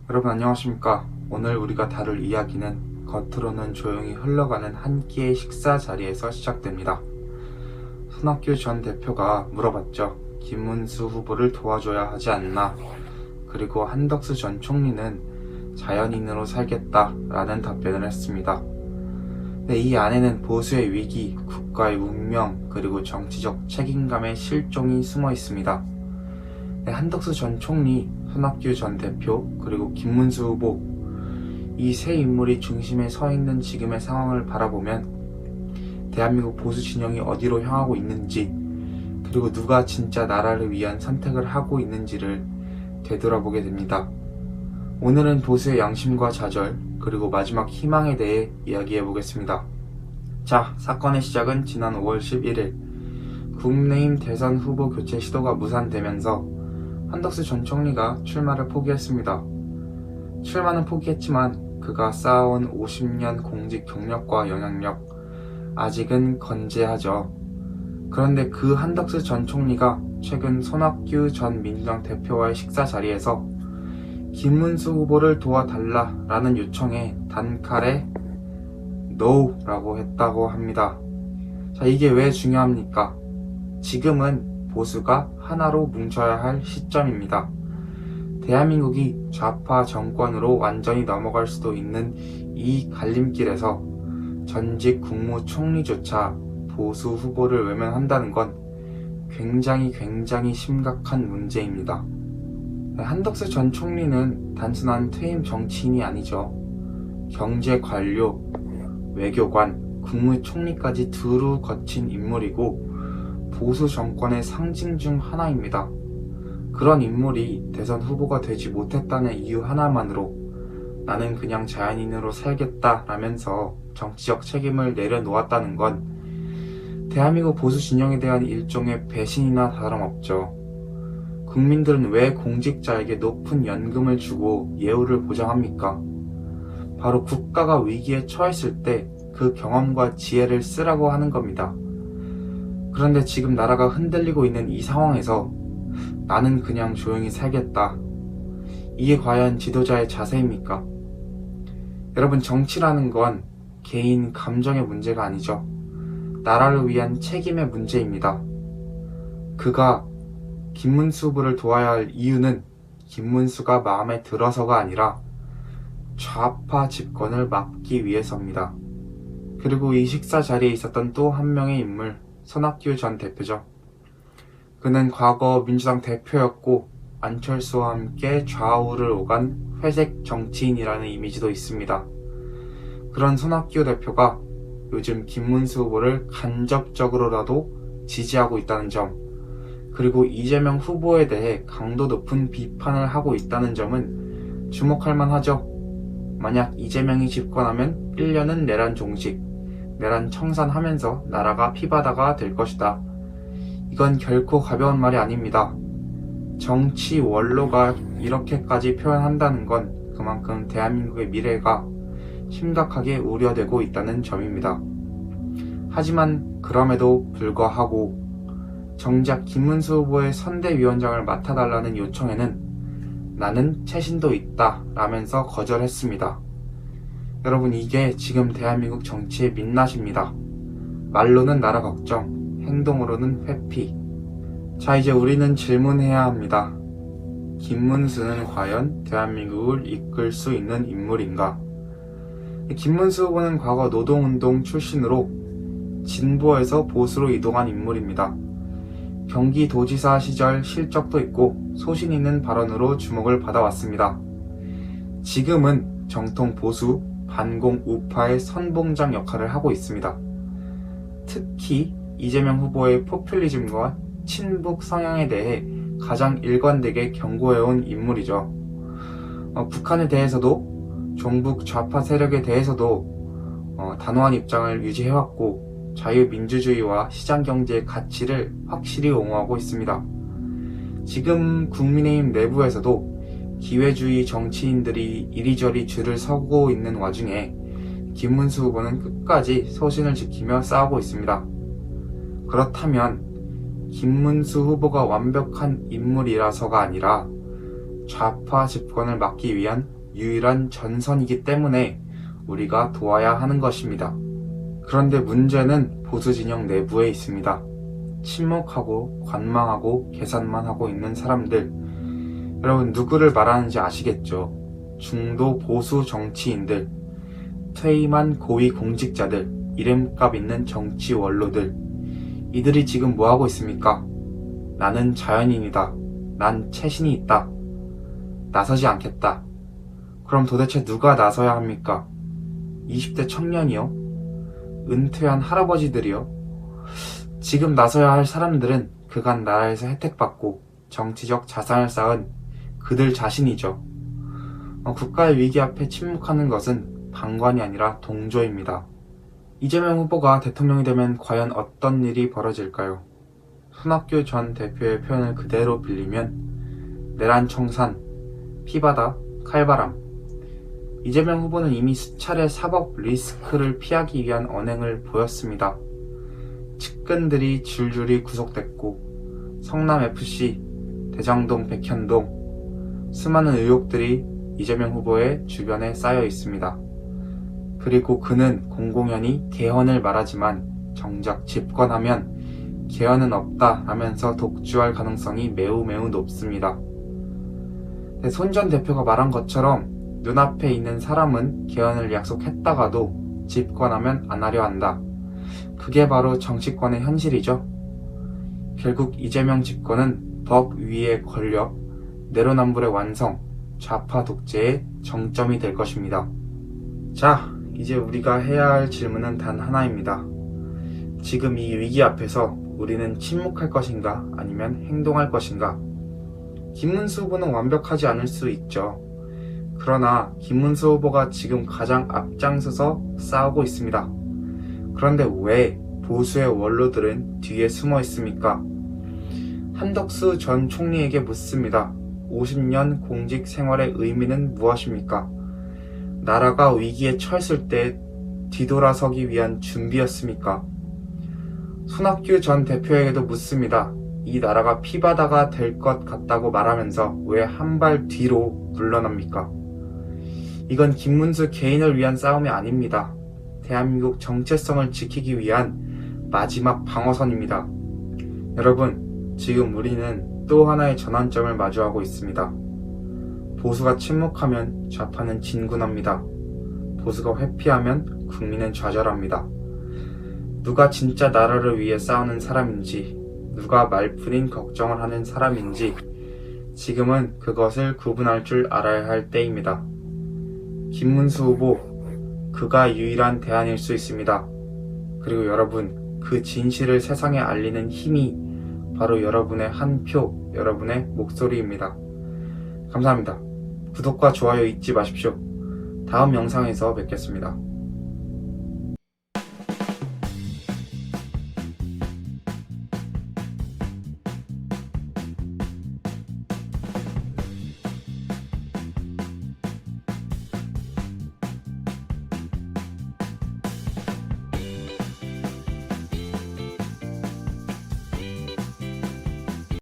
여러분 안녕하십니까. 오늘 우리가 다룰 이야기는 겉으로는 조용히 흘러가는 한 끼의 식사 자리에서 시작됩니다. 손학규 전 대표가 물어봤죠. 김문수 후보를 도와줘야 하지 않나. 그리고 한덕수 전 총리는 자연인으로 살겠다라는 답변을 했습니다. 네, 이 안에는 보수의 위기, 국가의 운명, 그리고 정치적 책임감의 실종이 숨어 있습니다. 네, 한덕수 전 총리, 손학규 전 대표, 그리고 김문수 후보, 이 세 인물이 중심에 서 있는 지금의 상황을 바라보면 대한민국 보수 진영이 어디로 향하고 있는지, 그리고 누가 진짜 나라를 위한 선택을 하고 있는지를 되돌아보게 됩니다. 오늘은 보수의 양심과 좌절, 그리고 마지막 희망에 대해 이야기해 보겠습니다. 자, 사건의 시작은 지난 5월 11일 국민의힘 대선 후보 교체 시도가 무산되면서 한덕수 전 총리가 출마를 포기했습니다. 출마는 포기했지만 그가 쌓아온 50년 공직 경력과 영향력, 아직은 건재하죠. 그런데 그 한덕수 전 총리가 최근 손학규 전 민주당 대표와의 식사 자리에서 김문수 후보를 도와달라라는 요청에 단칼에 NO라고 했다고 합니다. 자, 이게 왜 중요합니까? 지금은 보수가 하나로 뭉쳐야 할 시점입니다. 대한민국이 좌파 정권으로 완전히 넘어갈 수도 있는 이 갈림길에서 전직 국무총리조차 보수 후보를 외면한다는 건 굉장히 심각한 문제입니다. 한덕수 전 총리는 단순한 퇴임 정치인이 아니죠. 경제 관료, 외교관, 국무총리까지 두루 거친 인물이고 보수 정권의 상징 중 하나입니다. 그런 인물이 대선 후보가 되지 못했다는 이유 하나만으로 나는 그냥 자연인으로 살겠다라면서 정치적 책임을 내려놓았다는 건 대한민국 보수 진영에 대한 일종의 배신이나 다름없죠. 국민들은 왜 공직자에게 높은 연금을 주고 예우를 보장합니까? 바로 국가가 위기에 처했을 때 그 경험과 지혜를 쓰라고 하는 겁니다. 그런데 지금 나라가 흔들리고 있는 이 상황에서 나는 그냥 조용히 살겠다. 이게 과연 지도자의 자세입니까? 여러분, 정치라는 건 개인 감정의 문제가 아니죠. 나라를 위한 책임의 문제입니다. 그가 김문수 후보를 도와야 할 이유는 김문수가 마음에 들어서가 아니라 좌파 집권을 막기 위해서입니다. 그리고 이 식사 자리에 있었던 또 한 명의 인물, 손학규 전 대표죠. 그는 과거 민주당 대표였고 안철수와 함께 좌우를 오간 회색 정치인이라는 이미지도 있습니다. 그런 손학규 대표가 요즘 김문수 후보를 간접적으로라도 지지하고 있다는 점, 그리고 이재명 후보에 대해 강도 높은 비판을 하고 있다는 점은 주목할 만하죠. 만약 이재명이 집권하면 1년은 내란 종식, 내란 청산하면서 나라가 피바다가 될 것이다. 이건 결코 가벼운 말이 아닙니다. 정치 원로가 이렇게까지 표현한다는 건 그만큼 대한민국의 미래가 심각하게 우려되고 있다는 점입니다. 하지만 그럼에도 불구하고 정작 김문수 후보의 선대위원장을 맡아달라는 요청에는 나는 채신도 있다 라면서 거절했습니다. 여러분, 이게 지금 대한민국 정치의 민낯입니다. 말로는 나라 걱정, 행동으로는 회피. 자, 이제 우리는 질문해야 합니다. 김문수는 과연 대한민국을 이끌 수 있는 인물인가? 김문수 후보는 과거 노동운동 출신으로 진보에서 보수로 이동한 인물입니다. 경기도지사 시절 실적도 있고 소신 있는 발언으로 주목을 받아왔습니다. 지금은 정통 보수, 반공 우파의 선봉장 역할을 하고 있습니다. 특히 이재명 후보의 포퓰리즘과 친북 성향에 대해 가장 일관되게 경고해온 인물이죠. 북한에 대해서도 종북 좌파 세력에 대해서도 단호한 입장을 유지해왔고 자유민주주의와 시장경제의 가치를 확실히 옹호하고 있습니다. 지금 국민의힘 내부에서도 기회주의 정치인들이 이리저리 줄을 서고 있는 와중에 김문수 후보는 끝까지 소신을 지키며 싸우고 있습니다. 그렇다면 김문수 후보가 완벽한 인물이라서가 아니라 좌파 집권을 막기 위한 유일한 전선이기 때문에 우리가 도와야 하는 것입니다. 그런데 문제는 보수 진영 내부에 있습니다. 침묵하고 관망하고 계산만 하고 있는 사람들. 여러분 누구를 말하는지 아시겠죠? 중도 보수 정치인들, 퇴임한 고위 공직자들, 이름값 있는 정치 원로들. 이들이 지금 뭐하고 있습니까? 나는 자연인이다. 난 체신이 있다. 나서지 않겠다. 그럼 도대체 누가 나서야 합니까? 20대 청년이요? 은퇴한 할아버지들이요? 지금 나서야 할 사람들은 그간 나라에서 혜택받고 정치적 자산을 쌓은 그들 자신이죠. 국가의 위기 앞에 침묵하는 것은 방관이 아니라 동조입니다. 이재명 후보가 대통령이 되면 과연 어떤 일이 벌어질까요? 손학규 전 대표의 표현을 그대로 빌리면 내란 청산, 피바다, 칼바람. 이재명 후보는 이미 수차례 사법 리스크를 피하기 위한 언행을 보였습니다. 측근들이 줄줄이 구속됐고 성남FC, 대장동 백현동, 수많은 의혹들이 이재명 후보의 주변에 쌓여 있습니다. 그리고 그는 공공연히 개헌을 말하지만 정작 집권하면 개헌은 없다 하면서 독주할 가능성이 매우 높습니다. 손 전 대표가 말한 것처럼 눈앞에 있는 사람은 개헌을 약속했다가도 집권하면 안 하려 한다. 그게 바로 정치권의 현실이죠. 결국 이재명 집권은 법 위의 권력, 내로남불의 완성, 좌파 독재의 정점이 될 것입니다. 자, 이제 우리가 해야 할 질문은 단 하나입니다. 지금 이 위기 앞에서 우리는 침묵할 것인가 아니면 행동할 것인가? 김문수 후보는 완벽하지 않을 수 있죠. 그러나 김문수 후보가 지금 가장 앞장서서 싸우고 있습니다. 그런데 왜 보수의 원로들은 뒤에 숨어 있습니까? 한덕수 전 총리에게 묻습니다. 50년 공직 생활의 의미는 무엇입니까? 나라가 위기에 처했을 때 뒤돌아서기 위한 준비였습니까? 손학규 전 대표에게도 묻습니다. 이 나라가 피바다가 될 것 같다고 말하면서 왜 한 발 뒤로 물러납니까? 이건 김문수 개인을 위한 싸움이 아닙니다. 대한민국 정체성을 지키기 위한 마지막 방어선입니다. 여러분, 지금 우리는 또 하나의 전환점을 마주하고 있습니다. 보수가 침묵하면 좌파는 진군합니다. 보수가 회피하면 국민은 좌절합니다. 누가 진짜 나라를 위해 싸우는 사람인지, 누가 말뿐인 걱정을 하는 사람인지 지금은 그것을 구분할 줄 알아야 할 때입니다. 김문수 후보, 그가 유일한 대안일 수 있습니다. 그리고 여러분, 그 진실을 세상에 알리는 힘이 바로 여러분의 한 표, 여러분의 목소리입니다. 감사합니다. 구독과 좋아요 잊지 마십시오. 다음 영상에서 뵙겠습니다.